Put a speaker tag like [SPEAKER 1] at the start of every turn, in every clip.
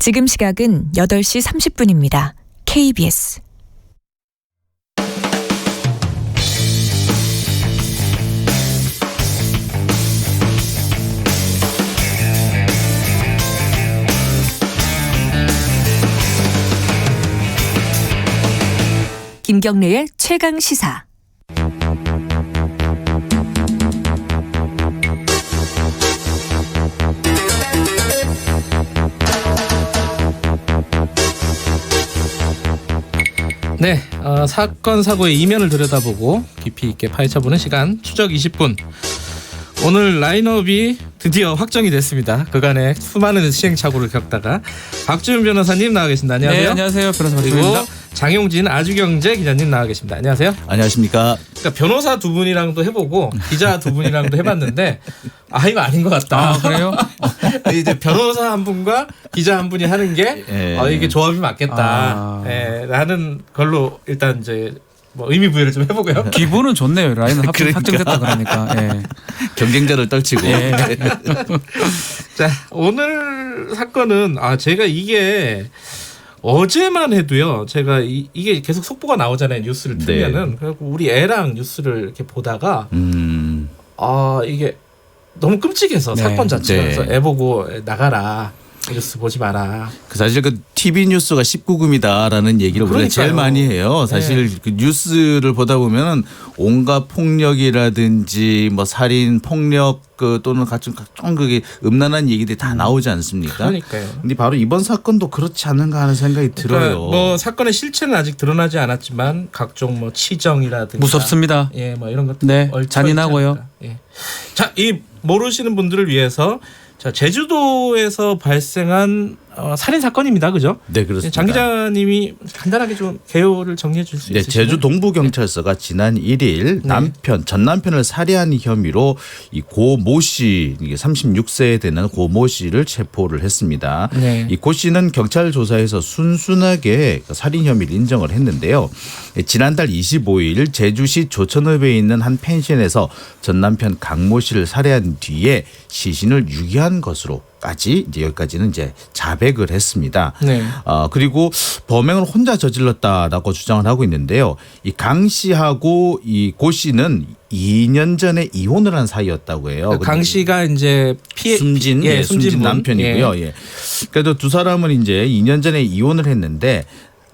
[SPEAKER 1] 지금 시각은 8시 30분입니다. KBS 김경래의 최강 시사.
[SPEAKER 2] 네, 사건 사고의 이면을 들여다보고 깊이 있게 파헤쳐보는 시간 추적 20분. 오늘 라인업이 드디어 확정이 됐습니다. 그간의 수많은 시행착오를 겪다가 박지훈 변호사님 나와 계십니다. 안녕하세요.
[SPEAKER 3] 네, 안녕하세요. 변호사 박지훈입니다.
[SPEAKER 2] 그리고 장용진 아주경제 기자님 나와 계십니다. 안녕하세요.
[SPEAKER 4] 안녕하십니까.
[SPEAKER 2] 그러니까 변호사 두 분이랑도 해보고 기자 두 분이랑도 해봤는데 이거 아닌 것 같다.
[SPEAKER 3] 아, 그래요?
[SPEAKER 2] 이제 변호사 한 분과 기자 한 분이 하는 게 이게 조합이 맞겠다. 라는 걸로 일단 이제 뭐 의미 부여를 좀 해보고요.
[SPEAKER 3] 기분은 좋네요. 라인은
[SPEAKER 4] 그러니까.
[SPEAKER 3] 확정됐다 그러니까. 예.
[SPEAKER 4] 경쟁자를 떨치고.
[SPEAKER 3] 예.
[SPEAKER 2] 자, 오늘 사건은 제가 이게 어제만 해도요. 제가 이게 계속 속보가 나오잖아요. 뉴스를 틀면은. 그래서 우리 애랑 뉴스를 이렇게 보다가 이게 너무 끔찍해서
[SPEAKER 3] 네.
[SPEAKER 2] 사건 자체가.
[SPEAKER 4] 네.
[SPEAKER 2] 그래서 애 보고 나가라. 뉴스 보지 마라.
[SPEAKER 4] 사실 그 TV 뉴스가 19금이다라는 얘기를 우리가 제일 많이 해요. 사실 그 뉴스를 보다 보면은 온갖 폭력이라든지 뭐 살인, 폭력 또는 각종 그게 음란한 얘기들이 다 나오지 않습니까?
[SPEAKER 2] 그러니까요.
[SPEAKER 4] 근데 바로 이번 사건도 그렇지 않은가 하는 생각이 들어요.
[SPEAKER 2] 뭐 사건의 실체는 아직 드러나지 않았지만 각종 뭐 치정이라든가
[SPEAKER 3] 무섭습니다.
[SPEAKER 2] 예, 뭐 이런 것들.
[SPEAKER 3] 네, 잔인하고요.
[SPEAKER 2] 예. 자, 이 모르시는 분들을 위해서 자, 제주도에서 발생한 살인 사건입니다, 그죠?
[SPEAKER 4] 네, 그렇습니다.
[SPEAKER 2] 장 기자님이 간단하게 좀 개요를 정리해 줄 수 있으신가요?
[SPEAKER 4] 제주 동부경찰서가 지난 1일 전 남편을 살해한 혐의로 이 고 모 씨, 이게 36세에 되는 고 모 씨를 체포를 했습니다.
[SPEAKER 2] 네.
[SPEAKER 4] 이 고 씨는 경찰 조사에서 순순하게 살인 혐의를 인정을 했는데요. 지난달 25일 제주시 조천읍에 있는 한 펜션에서 전 남편 강 모 씨를 살해한 뒤에 시신을 유기한 것으로까지 이제 여기까지는 이제 자백을 했습니다.
[SPEAKER 2] 네.
[SPEAKER 4] 그리고 범행을 혼자 저질렀다라고 주장을 하고 있는데요. 이 강 씨하고 이 고 씨는 2년 전에 이혼을 한 사이였다고 해요.
[SPEAKER 2] 강 씨가 이제
[SPEAKER 4] 숨진
[SPEAKER 2] 분.
[SPEAKER 4] 남편이고요. 예. 그래도 두 사람은 이제 2년 전에 이혼을 했는데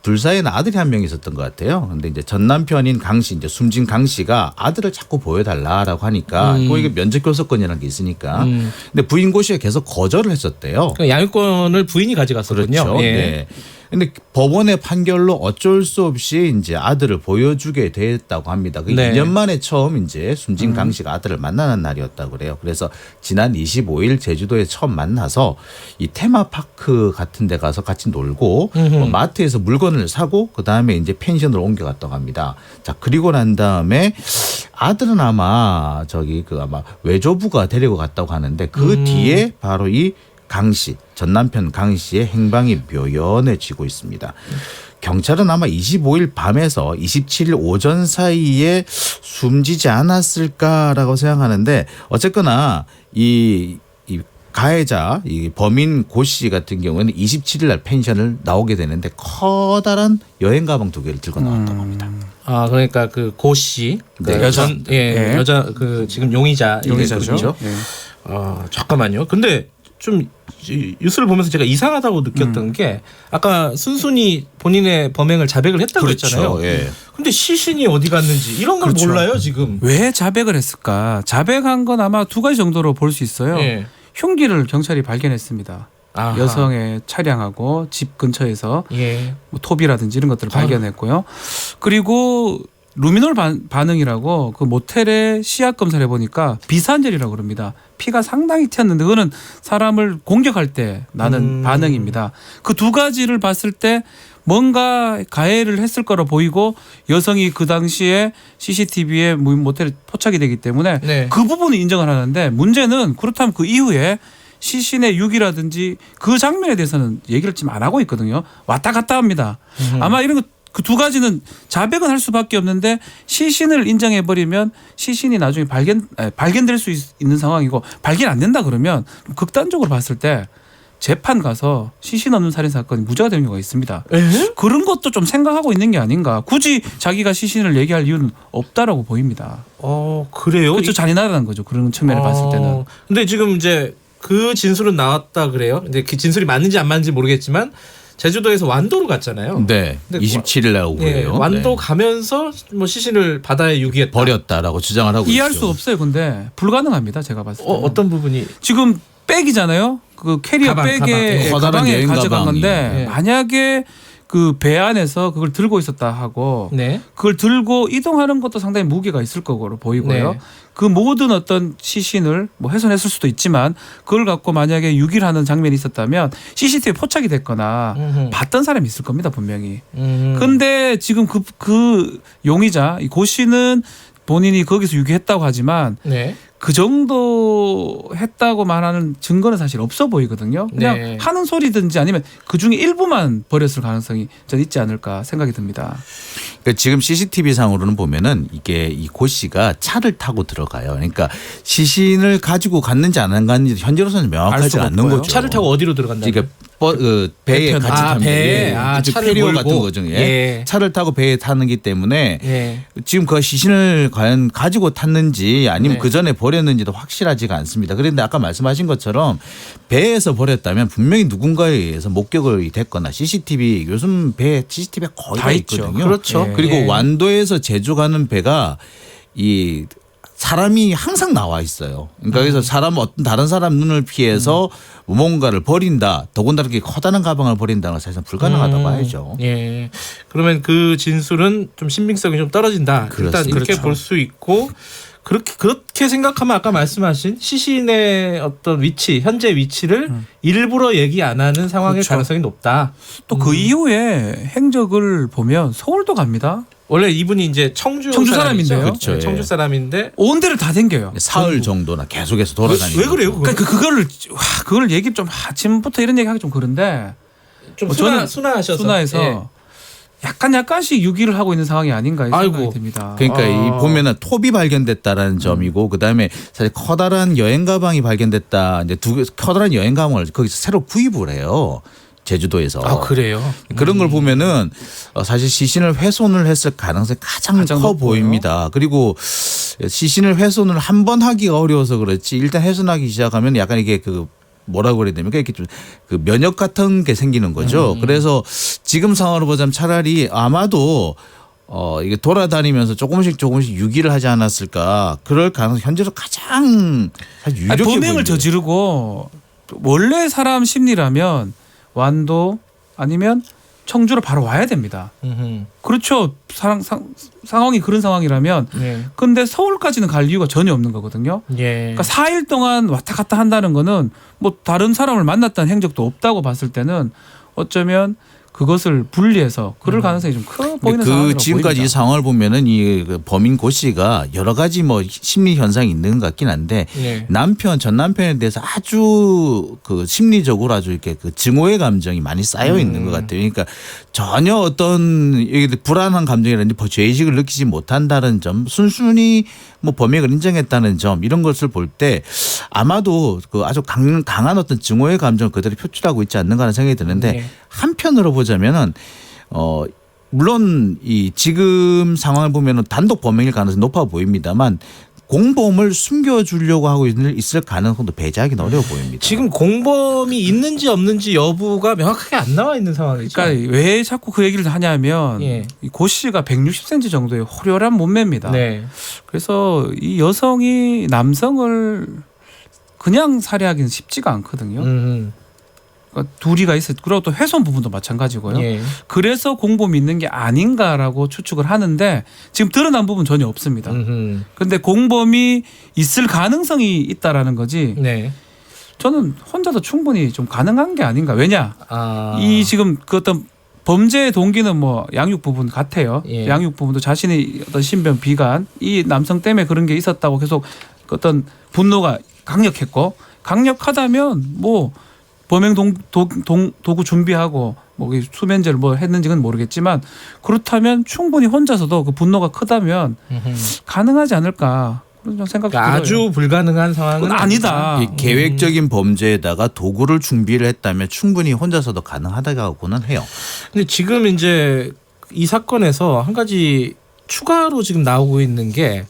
[SPEAKER 4] 둘 사이에는 아들이 한 명 있었던 것 같아요. 근데 이제 전 남편인 강 씨, 이제 숨진 강 씨가 아들을 자꾸 보여달라라고 하니까 또 이게 면접 교섭권이라는 게 있으니까. 근데 부인 고 씨가 계속 거절을 했었대요.
[SPEAKER 2] 그러니까 양육권을 부인이 가져갔었거든요.
[SPEAKER 4] 그렇죠.
[SPEAKER 2] 예.
[SPEAKER 4] 네. 근데 법원의 판결로 어쩔 수 없이 이제 아들을 보여주게 됐다고 합니다. 그
[SPEAKER 2] 네.
[SPEAKER 4] 2년 만에 처음 이제 숨진 강 씨가 아들을 만나는 날이었다고 그래요. 그래서 지난 25일 제주도에 처음 만나서 이 테마파크 같은 데 가서 같이 놀고 뭐 마트에서 물건을 사고 그다음에 이제 펜션으로 옮겨갔다고 합니다. 자, 그리고 난 다음에 아들은 아마 아마 외조부가 데리고 갔다고 하는데 그 뒤에 바로 이 강 씨, 전 남편 강 씨의 행방이 묘연해지고 있습니다. 경찰은 아마 25일 밤에서 27일 오전 사이에 숨지지 않았을까라고 생각하는데 어쨌거나 이 가해자, 이 범인 고 씨 같은 경우에는 27일 날 펜션을 나오게 되는데 커다란 여행 가방 2개를 들고 나왔다고 합니다.
[SPEAKER 2] 그러니까 그 고 씨,
[SPEAKER 4] 네.
[SPEAKER 2] 여자
[SPEAKER 3] 예.
[SPEAKER 2] 지금 용의자죠. 잠깐만요. 근데 좀 뉴스를 보면서 제가 이상하다고 느꼈던 게 아까 순순히 본인의 범행을 자백을 했다고 했잖아요.
[SPEAKER 4] 예.
[SPEAKER 2] 근데 시신이 어디 갔는지 이런 걸
[SPEAKER 3] 그렇죠.
[SPEAKER 2] 몰라요 지금.
[SPEAKER 3] 왜 자백을 했을까? 자백한 건 아마 두 가지 정도로 볼 수 있어요.
[SPEAKER 2] 예.
[SPEAKER 3] 흉기를 경찰이 발견했습니다.
[SPEAKER 2] 아하.
[SPEAKER 3] 여성의 차량하고 집 근처에서
[SPEAKER 2] 예.
[SPEAKER 3] 뭐 톱이라든지 이런 것들을 발견했고요. 그리고 루미놀 반응이라고 그 모텔에 시약 검사를 해보니까 비산절이라고 그럽니다. 피가 상당히 튀었는데 그거는 사람을 공격할 때 나는 반응입니다. 그 두 가지를 봤을 때 뭔가 가해를 했을 거로 보이고 여성이 그 당시에 CCTV에 모텔에 포착이 되기 때문에
[SPEAKER 2] 네.
[SPEAKER 3] 그 부분은 인정을 하는데 문제는 그렇다면 그 이후에 시신의 유기라든지 그 장면에 대해서는 얘기를 지금 안 하고 있거든요. 왔다 갔다 합니다. 아마 이런 거 그 두 가지는 자백은 할 수밖에 없는데 시신을 인정해버리면 시신이 나중에 발견될 수 있는 상황이고 발견 안 된다 그러면 극단적으로 봤을 때 재판 가서 시신 없는 살인 사건이 무죄가 되는 경우가 있습니다. 그런 것도 좀 생각하고 있는 게 아닌가. 굳이 자기가 시신을 얘기할 이유는 없다라고 보입니다.
[SPEAKER 2] 그래요?
[SPEAKER 3] 그렇죠. 잔인하다는 거죠. 그런 측면을 봤을 때는.
[SPEAKER 2] 근데 지금 이제 그 진술은 나왔다 그래요. 근데 그 진술이 맞는지 안 맞는지 모르겠지만 제주도에서 완도로 갔잖아요.
[SPEAKER 4] 네.
[SPEAKER 2] 근데
[SPEAKER 4] 27일 날 오고요.
[SPEAKER 2] 완도 가면서 뭐 시신을 바다에 유기했다.
[SPEAKER 4] 버렸다라고 주장을 하고
[SPEAKER 3] 이해할
[SPEAKER 4] 있죠.
[SPEAKER 3] 수 없어요. 근데 불가능합니다. 제가 봤을 때.
[SPEAKER 2] 어떤 부분이
[SPEAKER 3] 지금 백이잖아요. 그 캐리어
[SPEAKER 2] 가방,
[SPEAKER 3] 백에
[SPEAKER 4] 커다란
[SPEAKER 3] 가방에
[SPEAKER 4] 여행
[SPEAKER 3] 가져간
[SPEAKER 4] 가방이.
[SPEAKER 3] 건데
[SPEAKER 2] 네.
[SPEAKER 3] 만약에 그 배 안에서 그걸 들고 있었다 하고
[SPEAKER 2] 네.
[SPEAKER 3] 그걸 들고 이동하는 것도 상당히 무게가 있을 거로 보이고요.
[SPEAKER 2] 네.
[SPEAKER 3] 그 모든 어떤 시신을 뭐 훼손했을 수도 있지만 그걸 갖고 만약에 유기를 하는 장면이 있었다면 CCTV에 포착이 됐거나 봤던 사람이 있을 겁니다. 분명히. 근데 지금 그 용의자 이 고 씨는 본인이 거기서 유기했다고 하지만
[SPEAKER 2] 네.
[SPEAKER 3] 그 정도 했다고 말하는 증거는 사실 없어 보이거든요. 그냥
[SPEAKER 2] 네.
[SPEAKER 3] 하는 소리든지 아니면 그 중에 일부만 버렸을 가능성이 전 있지 않을까 생각이 듭니다.
[SPEAKER 4] 그러니까 지금 CCTV 상으로는 보면은 이게 이 고 씨가 차를 타고 들어가요. 그러니까 시신을 가지고 갔는지 안 갔는지 현재로서는
[SPEAKER 3] 알
[SPEAKER 4] 명확하지
[SPEAKER 3] 수가
[SPEAKER 4] 않는
[SPEAKER 3] 없고요.
[SPEAKER 4] 거죠.
[SPEAKER 2] 차를 타고 어디로 들어간다?
[SPEAKER 4] 그러니까 배에
[SPEAKER 3] 배편.
[SPEAKER 4] 같이 타면
[SPEAKER 2] 배에. 차를
[SPEAKER 4] 페리오
[SPEAKER 2] 몰고.
[SPEAKER 4] 같은 거죠. 예.
[SPEAKER 2] 예.
[SPEAKER 4] 차를 타고 배에 타는기 때문에
[SPEAKER 2] 예.
[SPEAKER 4] 지금 그 시신을 과연 가지고 탔는지 아니면
[SPEAKER 2] 네.
[SPEAKER 4] 그 전에 버렸는지도 확실하지가 않습니다. 그런데 아까 말씀하신 것처럼 배에서 버렸다면 분명히 누군가에 의해서 목격이 됐거나 CCTV 요즘 배 CCTV가 거의
[SPEAKER 3] 다
[SPEAKER 4] 다
[SPEAKER 3] 있죠.
[SPEAKER 4] 있거든요.
[SPEAKER 2] 그렇죠.
[SPEAKER 3] 예.
[SPEAKER 4] 그리고
[SPEAKER 2] 예.
[SPEAKER 4] 완도에서 제주 가는 배가 이 사람이 항상 나와 있어요. 그러니까 그래서 사람 어떤 다른 사람 눈을 피해서 뭔가를 버린다. 더군다나 이렇게 커다란 가방을 버린다는 건 사실은 불가능하다고 봐야죠.
[SPEAKER 2] 예. 그러면 그 진술은 좀 신빙성이 좀 떨어진다. 일단
[SPEAKER 4] 그렇습니다.
[SPEAKER 2] 이렇게
[SPEAKER 3] 그렇죠.
[SPEAKER 2] 볼 수 있고 그렇게 생각하면 아까 말씀하신 시신의 어떤 위치, 현재 위치를 일부러 얘기 안 하는 상황일
[SPEAKER 3] 그렇죠.
[SPEAKER 2] 가능성이 높다.
[SPEAKER 3] 또 그 이후에 행적을 보면 서울도 갑니다.
[SPEAKER 2] 원래 이분이 이제 청주
[SPEAKER 3] 사람인데요.
[SPEAKER 4] 그렇죠.
[SPEAKER 2] 네, 청주
[SPEAKER 4] 예.
[SPEAKER 2] 사람인데
[SPEAKER 3] 온 데를 다 댕겨요.
[SPEAKER 4] 사흘 정도나 계속해서 돌아다니는
[SPEAKER 2] 왜 그래요?
[SPEAKER 4] 거죠.
[SPEAKER 2] 그거?
[SPEAKER 3] 그러니까 그걸 얘기 좀 아침부터 이런 얘기 하기 좀 그런데
[SPEAKER 2] 좀
[SPEAKER 3] 저는
[SPEAKER 2] 순화하셔서
[SPEAKER 3] 순화해서
[SPEAKER 2] 예.
[SPEAKER 3] 약간씩 유기를 하고 있는 상황이 아닌가 생각이
[SPEAKER 2] 아이고.
[SPEAKER 3] 듭니다.
[SPEAKER 4] 그러니까 이 보면은 톱이 발견됐다라는 점이고 그다음에 사실 커다란 여행 가방이 발견됐다. 이제 커다란 여행 가방을 거기서 새로 구입을 해요. 제주도에서.
[SPEAKER 2] 그래요.
[SPEAKER 4] 그런 걸 보면은 사실 시신을 훼손을 했을 가능성이 가장 커
[SPEAKER 3] 높고요.
[SPEAKER 4] 보입니다. 그리고 시신을 훼손을 한 번 하기가 어려워서 그렇지 일단 훼손하기 시작하면 약간 이게 그 뭐라고 그래야 됩니까? 이렇게 좀 그 면역 같은 게 생기는 거죠. 그래서 지금 상황으로 보자면 차라리 아마도 이게 돌아다니면서 조금씩 유기를 하지 않았을까. 그럴 가능성 현재로 가장 사실 유력해
[SPEAKER 3] 범행을
[SPEAKER 4] 보이는데요.
[SPEAKER 3] 저지르고 원래 사람 심리라면 완도 아니면 청주로 바로 와야 됩니다. 그렇죠. 상황이 그런 상황이라면
[SPEAKER 2] 예.
[SPEAKER 3] 근데 서울까지는 갈 이유가 전혀 없는 거거든요.
[SPEAKER 2] 예.
[SPEAKER 3] 그러니까 4일 동안 왔다 갔다 한다는 거는 뭐 다른 사람을 만났다는 행적도 없다고 봤을 때는 어쩌면 그것을 분리해서 그럴 가능성이 좀 커 보이는 상황이라고
[SPEAKER 4] 그 지금까지 이
[SPEAKER 3] 보입니다.
[SPEAKER 4] 상황을 보면은 이 범인 고 씨가 여러 가지 뭐 심리 현상이 있는 것 같긴 한데
[SPEAKER 2] 예.
[SPEAKER 4] 전 남편에 대해서 아주 그 심리적으로 아주 이렇게 그 증오의 감정이 많이 쌓여 있는 것 같아요. 그러니까 전혀 어떤 이게 불안한 감정이라든지 죄의식을 느끼지 못한다는 점, 순순히 뭐 범행을 인정했다는 점 이런 것을 볼 때 아마도 그 아주 강한 어떤 증오의 감정을 그대로 표출하고 있지 않는가 하는 생각이 드는데
[SPEAKER 2] 네.
[SPEAKER 4] 한편으로 보자면은 물론 이 지금 상황을 보면은 단독 범행일 가능성이 높아 보입니다만 공범을 숨겨주려고 하고 있을 가능성도 배제하기는 어려워 보입니다.
[SPEAKER 2] 지금 공범이 있는지 없는지 여부가 명확하게 안 나와 있는 상황이죠.
[SPEAKER 3] 그러니까 왜 자꾸 그 얘기를 하냐면
[SPEAKER 2] 예.
[SPEAKER 3] 이 고 씨가 160cm 정도의 호려란 몸매입니다.
[SPEAKER 2] 네.
[SPEAKER 3] 그래서 이 여성이 남성을 그냥 살해하기는 쉽지가 않거든요. 그러니까 둘이가 있어요. 그리고 또 훼손 부분도 마찬가지고요.
[SPEAKER 2] 예.
[SPEAKER 3] 그래서 공범이 있는 게 아닌가라고 추측을 하는데 지금 드러난 부분 전혀 없습니다. 그런데 공범이 있을 가능성이 있다라는 거지.
[SPEAKER 2] 네.
[SPEAKER 3] 저는 혼자도 충분히 좀 가능한 게 아닌가. 왜냐? 이 지금 그 어떤 범죄의 동기는 뭐 양육 부분 같아요.
[SPEAKER 2] 예.
[SPEAKER 3] 양육 부분도 자신의 어떤 신변 비관, 이 남성 때문에 그런 게 있었다고 계속 그 어떤 분노가 강력하다면 뭐 범행 도구 준비하고 뭐 수면제를 뭐 했는지는 모르겠지만 그렇다면 충분히 혼자서도 그 분노가 크다면 가능하지 않을까. 그런 생각도
[SPEAKER 2] 그러니까
[SPEAKER 3] 들어요.
[SPEAKER 2] 아주 불가능한 상황은
[SPEAKER 3] 그건 아니다.
[SPEAKER 4] 이 계획적인 범죄에다가 도구를 준비를 했다면 충분히 혼자서도 가능하다고는 해요.
[SPEAKER 2] 근데 지금 이제 이 사건에서 한 가지 추가로 지금 나오고 있는 게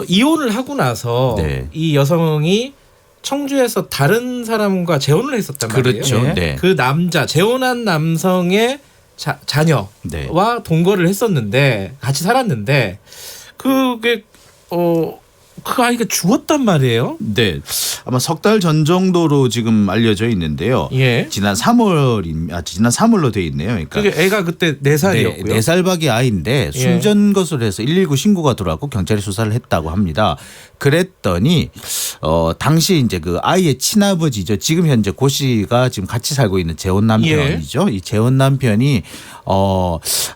[SPEAKER 2] 이혼을 하고 나서
[SPEAKER 4] 네.
[SPEAKER 2] 이 여성이 청주에서 다른 사람과 재혼을 했었단 말이에요.
[SPEAKER 4] 그렇죠.
[SPEAKER 3] 네.
[SPEAKER 4] 네.
[SPEAKER 2] 그 남자 재혼한 남성의 자녀와
[SPEAKER 4] 네.
[SPEAKER 2] 동거를 했었는데 같이 살았는데 그게 그 아이가 죽었단 말이에요.
[SPEAKER 4] 네. 아마 석 달 전 정도로 지금 알려져 있는데요.
[SPEAKER 2] 예.
[SPEAKER 4] 지난 3월로 돼 있네요. 그러니까
[SPEAKER 2] 그게 애가 그때 4살이었고요.
[SPEAKER 4] 4살 박이 아이인데
[SPEAKER 2] 예.
[SPEAKER 4] 숨진 것으로 해서 119 신고가 들어왔고 경찰이 수사를 했다고 합니다. 그랬더니 당시 이제 그 아이의 친아버지죠. 지금 현재 고 씨가 지금 같이 살고 있는 재혼 남편이죠. 이 재혼 남편이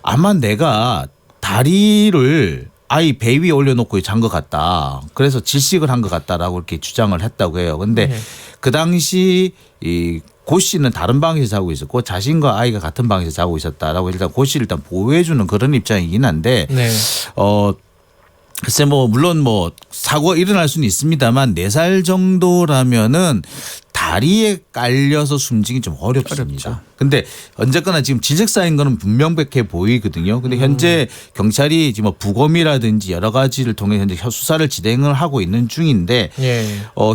[SPEAKER 4] 아마 내가 다리를 아이 배 위에 올려놓고 잔 것 같다. 그래서 질식을 한 것 같다라고 이렇게 주장을 했다고 해요. 근데
[SPEAKER 2] 네.
[SPEAKER 4] 그 당시 이 고 씨는 다른 방에서 자고 있었고 자신과 아이가 같은 방에서 자고 있었다라고 일단 고 씨를 일단 보호해주는 그런 입장이긴 한데
[SPEAKER 2] 네.
[SPEAKER 4] 글쎄 물론 사고가 일어날 수는 있습니다만 4살 정도라면은 다리에 깔려서 숨지기 좀 어렵습니다. 근데 언제거나 지금 질식사인 거는 분명백해 보이거든요. 근데 현재 경찰이 지금 부검이라든지 여러 가지를 통해 현재 수사를 진행을 하고 있는 중인데
[SPEAKER 2] 예.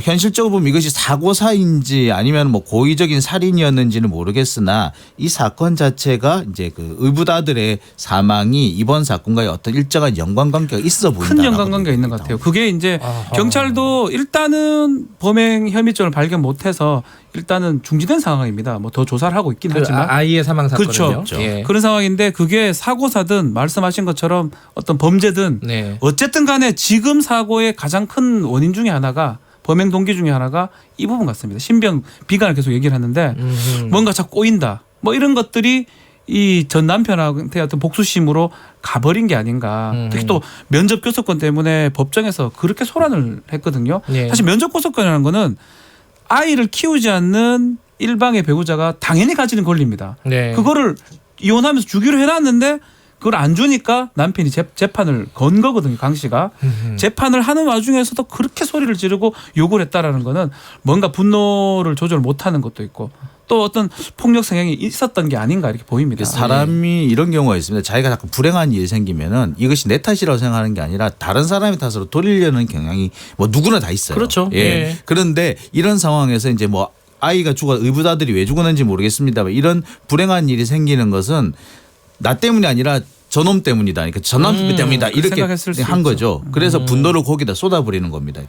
[SPEAKER 4] 현실적으로 보면 이것이 사고사인지 아니면 고의적인 살인이었는지는 모르겠으나 이 사건 자체가 이제 그 의붓아들의 사망이 이번 사건과의 어떤 일정한 연관관계가 있어 보인다.
[SPEAKER 3] 큰 연관관계가 있는 것 같아요. 그게 이제
[SPEAKER 2] 아하.
[SPEAKER 3] 경찰도 일단은 범행 혐의점을 발견 못해서 일단은 중지된 상황입니다. 더 조사를 하고 있긴
[SPEAKER 2] 그
[SPEAKER 3] 하지만
[SPEAKER 2] 아이의 사망 사건은요.
[SPEAKER 3] 그렇죠.
[SPEAKER 2] 예.
[SPEAKER 3] 그런 상황인데 그게 사고사든 말씀하신 것처럼 어떤 범죄든
[SPEAKER 2] 네.
[SPEAKER 3] 어쨌든 간에 지금 사고의 가장 큰 원인 중에 하나가 범행 동기 중에 하나가 이 부분 같습니다. 신병 비관을 계속 얘기를 하는데 뭔가 자꾸 꼬인다. 이런 것들이 이 전 남편한테 어떤 복수심으로 가버린 게 아닌가. 특히 또 면접 교섭권 때문에 법정에서 그렇게 소란을 했거든요.
[SPEAKER 2] 예.
[SPEAKER 3] 사실 면접 교섭권이라는 거는 아이를 키우지 않는 일방의 배우자가 당연히 가지는 권리입니다.
[SPEAKER 2] 네.
[SPEAKER 3] 그거를 이혼하면서 주기로 해놨는데 그걸 안 주니까 남편이 재판을 건 거거든요. 강 씨가. 재판을 하는 와중에서도 그렇게 소리를 지르고 욕을 했다라는 거는 뭔가 분노를 조절 못하는 것도 있고 또 어떤 폭력 성향이 있었던 게 아닌가 이렇게 보입니다.
[SPEAKER 4] 사람이 이런 경우가 있습니다. 자기가 자꾸 불행한 일이 생기면은 이것이 내 탓이라고 생각하는 게 아니라 다른 사람의 탓으로 돌리려는 경향이 누구나 다 있어요.
[SPEAKER 2] 그렇죠.
[SPEAKER 4] 예.
[SPEAKER 2] 예.
[SPEAKER 4] 그런데 이런 상황에서 이제 아이가 죽어 의붓아들이 왜 죽었는지 모르겠습니다만 이런 불행한 일이 생기는 것은 나 때문이 아니라 저놈 때문이다. 그러니까 전남 때문이다. 이렇게
[SPEAKER 3] 생각했을 수
[SPEAKER 4] 한
[SPEAKER 3] 있죠.
[SPEAKER 4] 거죠. 그래서 분노를 거기다 쏟아버리는 겁니다.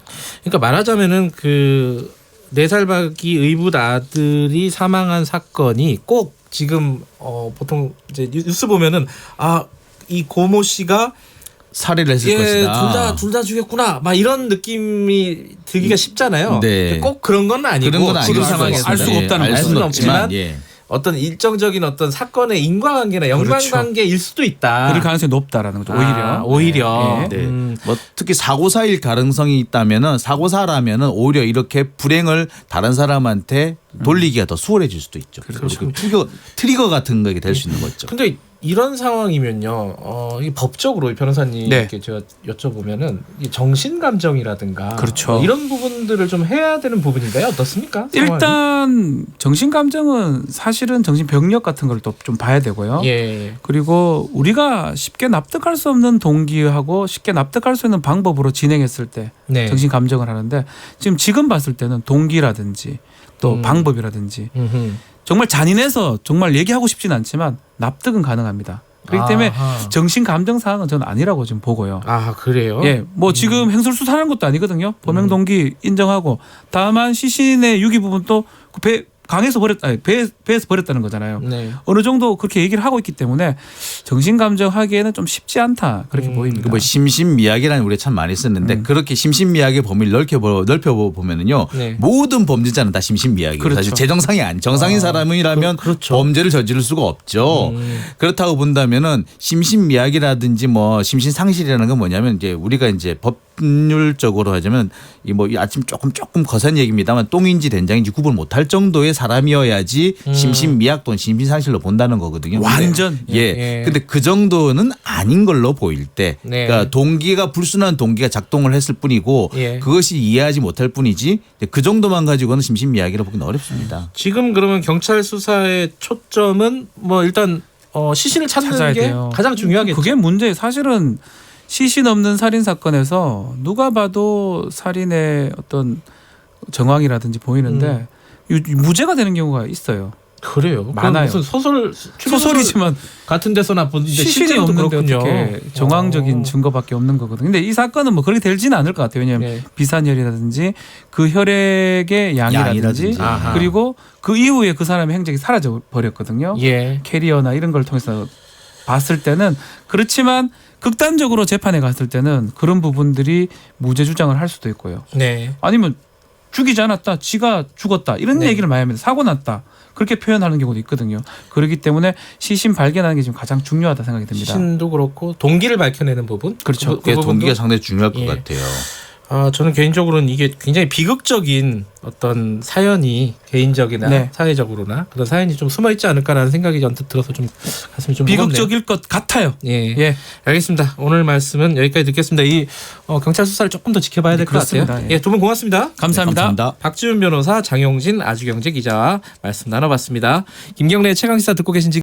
[SPEAKER 2] 그러니까 말하자면은 그 4살 박이 의붓 아들이 사망한 사건이 꼭 지금 보통 이제 뉴스 보면은 이 고모 씨가
[SPEAKER 4] 살해를 했을 것이다.
[SPEAKER 2] 둘 다 죽였구나. 막 이런 느낌이 들기가 쉽잖아요.
[SPEAKER 4] 네.
[SPEAKER 2] 꼭 그런 건 아니고
[SPEAKER 4] 그런 건
[SPEAKER 2] 지금
[SPEAKER 4] 아니고
[SPEAKER 2] 상황에서
[SPEAKER 3] 알 수가 없다는
[SPEAKER 4] 알
[SPEAKER 3] 거죠.
[SPEAKER 4] 수는
[SPEAKER 2] 없지만
[SPEAKER 4] 없지만 예.
[SPEAKER 2] 어떤 일정적인 어떤 사건의 인과관계나 연관관계일 수도 있다.
[SPEAKER 3] 그럴 가능성이 높다라는 거죠. 오히려.
[SPEAKER 2] 오히려.
[SPEAKER 3] 네.
[SPEAKER 4] 네. 특히 사고사일 가능성이 있다면은 사고사라면은 오히려 이렇게 불행을 다른 사람한테 돌리기가 더 수월해질 수도 있죠.
[SPEAKER 2] 그렇죠.
[SPEAKER 4] 트리거 같은 게 될 수 있는 거죠.
[SPEAKER 2] 근데 이런 상황이면요, 이 법적으로 변호사님께
[SPEAKER 3] 네.
[SPEAKER 2] 제가 여쭤보면은 이 정신 감정이라든가
[SPEAKER 3] 그렇죠.
[SPEAKER 2] 이런 부분들을 좀 해야 되는 부분인가요? 어떻습니까? 상황이?
[SPEAKER 3] 일단 정신 감정은 사실은 정신 병력 같은 걸 또 좀 봐야 되고요.
[SPEAKER 2] 예,
[SPEAKER 3] 그리고 우리가 쉽게 납득할 수 없는 동기하고 쉽게 납득할 수 있는 방법으로 진행했을 때
[SPEAKER 2] 네.
[SPEAKER 3] 정신 감정을 하는데 지금 봤을 때는 동기라든지 또 방법이라든지
[SPEAKER 2] 음흠.
[SPEAKER 3] 정말 잔인해서 정말 얘기하고 싶진 않지만 납득은 가능합니다. 그렇기 때문에
[SPEAKER 2] 아하.
[SPEAKER 3] 정신 감정 사항은 저는 아니라고 지금 보고요.
[SPEAKER 2] 아 그래요?
[SPEAKER 3] 예, 지금 행설 수사하는 것도 아니거든요. 범행 동기 인정하고 다만 시신의 유기 부분도 강에서 배에서 버렸다는 거잖아요.
[SPEAKER 2] 네.
[SPEAKER 3] 어느 정도 그렇게 얘기를 하고 있기 때문에 정신 감정하기에는 좀 쉽지 않다 그렇게 보입니다.
[SPEAKER 4] 심신미약이라는 우리가 참 많이 썼는데 그렇게 심신미약의 범위를 넓혀보면은요
[SPEAKER 2] 네.
[SPEAKER 4] 모든 범죄자는 다 심신미약이에요.
[SPEAKER 3] 그렇죠.
[SPEAKER 4] 사실 제정상이 아닌 정상인 사람이라면
[SPEAKER 2] 그렇죠.
[SPEAKER 4] 범죄를 저지를 수가 없죠. 그렇다고 본다면은 심신미약이라든지 심신상실이라는 건 뭐냐면 이제 우리가 이제 법률적으로 하자면 이 뭐 아침 조금 거센 얘기입니다만 똥인지 된장인지 구분 못할 정도의 사람이어야지 심신미약 또는 심신상실로 본다는 거거든요.
[SPEAKER 3] 완전.
[SPEAKER 4] 예. 근데 그 정도는 아닌 걸로 보일 때,
[SPEAKER 2] 네.
[SPEAKER 4] 그러니까 동기가 불순한 동기가 작동을 했을 뿐이고
[SPEAKER 2] 예.
[SPEAKER 4] 그것이 이해하지 못할 뿐이지 그 정도만 가지고는 심신미약이라 보기는 어렵습니다.
[SPEAKER 2] 지금 그러면 경찰 수사의 초점은 뭐 일단 시신을 찾는
[SPEAKER 3] 찾아야
[SPEAKER 2] 게
[SPEAKER 3] 돼요.
[SPEAKER 2] 가장 중요하겠죠.
[SPEAKER 3] 그게 문제. 사실은 시신 없는 살인 사건에서 누가 봐도 살인의 어떤 정황이라든지 보이는데 무죄가 되는 경우가 있어요.
[SPEAKER 2] 그래요. 그건
[SPEAKER 3] 많아요.
[SPEAKER 2] 무슨
[SPEAKER 3] 소설이지만
[SPEAKER 2] 같은 데서나 보는데
[SPEAKER 3] 시신이
[SPEAKER 2] 실제로도
[SPEAKER 3] 없는데
[SPEAKER 2] 그렇군요.
[SPEAKER 3] 어떻게 정황적인 증거밖에 없는 거거든요. 근데 이 사건은 뭐 그렇게 되지는 않을 것 같아요. 왜냐하면
[SPEAKER 2] 네.
[SPEAKER 3] 비산혈이라든지 그 혈액의 양이라든지
[SPEAKER 2] 아하.
[SPEAKER 3] 그리고 그 이후에 그 사람의 행적이 사라져 버렸거든요.
[SPEAKER 2] 예.
[SPEAKER 3] 캐리어나 이런 걸 통해서 봤을 때는 그렇지만 극단적으로 재판에 갔을 때는 그런 부분들이 무죄 주장을 할 수도 있고요.
[SPEAKER 2] 네.
[SPEAKER 3] 아니면 죽이지 않았다, 지가 죽었다 이런
[SPEAKER 2] 네.
[SPEAKER 3] 얘기를 많이 합니다. 사고 났다 그렇게 표현하는 경우도 있거든요. 그렇기 때문에 시신 발견하는 게 지금 가장 중요하다 생각이 듭니다.
[SPEAKER 2] 시신도 그렇고 동기를 밝혀내는 부분.
[SPEAKER 3] 그렇죠.
[SPEAKER 4] 그게
[SPEAKER 2] 부분도
[SPEAKER 4] 동기가 상당히 중요할 것
[SPEAKER 2] 예.
[SPEAKER 4] 같아요.
[SPEAKER 2] 저는 개인적으로는 이게 굉장히 비극적인 어떤 사연이 개인적이나
[SPEAKER 3] 네.
[SPEAKER 2] 사회적으로나 그런 사연이 좀 숨어 있지 않을까라는 생각이 언뜻 들어서 좀 가슴이 좀 무겁네요.
[SPEAKER 3] 비극적일 것 같아요.
[SPEAKER 2] 예.
[SPEAKER 3] 예.
[SPEAKER 2] 알겠습니다. 오늘 말씀은 여기까지 듣겠습니다. 이 경찰 수사를 조금 더 지켜봐야 될 것 같아요.
[SPEAKER 3] 그렇습니다. 예.
[SPEAKER 2] 예, 두 분 고맙습니다.
[SPEAKER 3] 감사합니다.
[SPEAKER 4] 감사합니다.
[SPEAKER 2] 박지훈 변호사, 장용진 아주경제 기자와 말씀 나눠봤습니다. 김경래의 최강시사 듣고 계신 지금